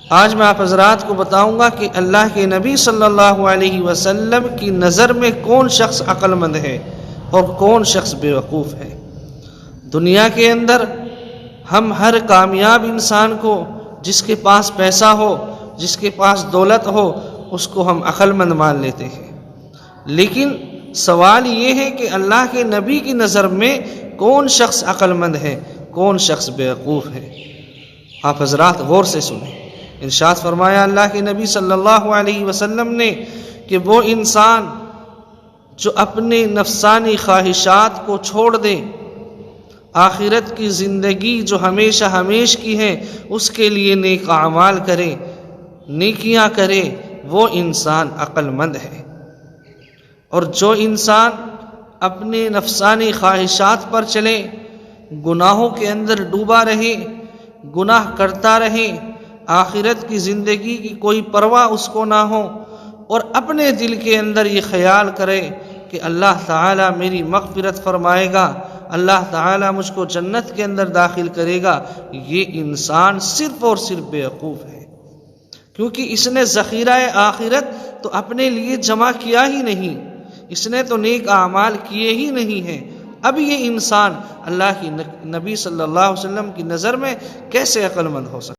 آج میں آپ حضرات کو بتاؤں گا کہ اللہ کے نبی صلی اللہ علیہ وسلم کی نظر میں کون شخص عقل مند ہے اور کون شخص بیوقوف ہے۔ دنیا کے اندر ہم ہر کامیاب انسان کو، جس کے پاس پیسہ ہو، جس کے پاس دولت ہو، اس کو ہم عقل مند مان لیتے ہیں، لیکن سوال یہ ہے کہ اللہ کے نبی کی نظر میں کون شخص عقل مند ہے، کون شخص بیوقوف ہے۔ آپ حضرات غور سے سنیں۔ ارشاد فرمایا اللہ کے نبی صلی اللہ علیہ وسلم نے کہ وہ انسان جو اپنے نفسانی خواہشات کو چھوڑ دے، آخرت کی زندگی جو ہمیشہ ہمیش کی ہے اس کے لیے نیک اعمال کرے، نیکیاں کرے، وہ انسان عقل مند ہے۔ اور جو انسان اپنے نفسانی خواہشات پر چلے، گناہوں کے اندر ڈوبا رہے، گناہ کرتا رہے، آخرت کی زندگی کی کوئی پرواہ اس کو نہ ہو، اور اپنے دل کے اندر یہ خیال کرے کہ اللہ تعالیٰ میری مغفرت فرمائے گا، اللہ تعالیٰ مجھ کو جنت کے اندر داخل کرے گا، یہ انسان صرف اور صرف بیوقوف ہے، کیونکہ اس نے ذخیرہ آخرت تو اپنے لیے جمع کیا ہی نہیں، اس نے تو نیک اعمال کیے ہی نہیں ہیں۔ اب یہ انسان اللہ کی نبی صلی اللہ علیہ وسلم کی نظر میں کیسے عقل مند ہو سکتا ہے؟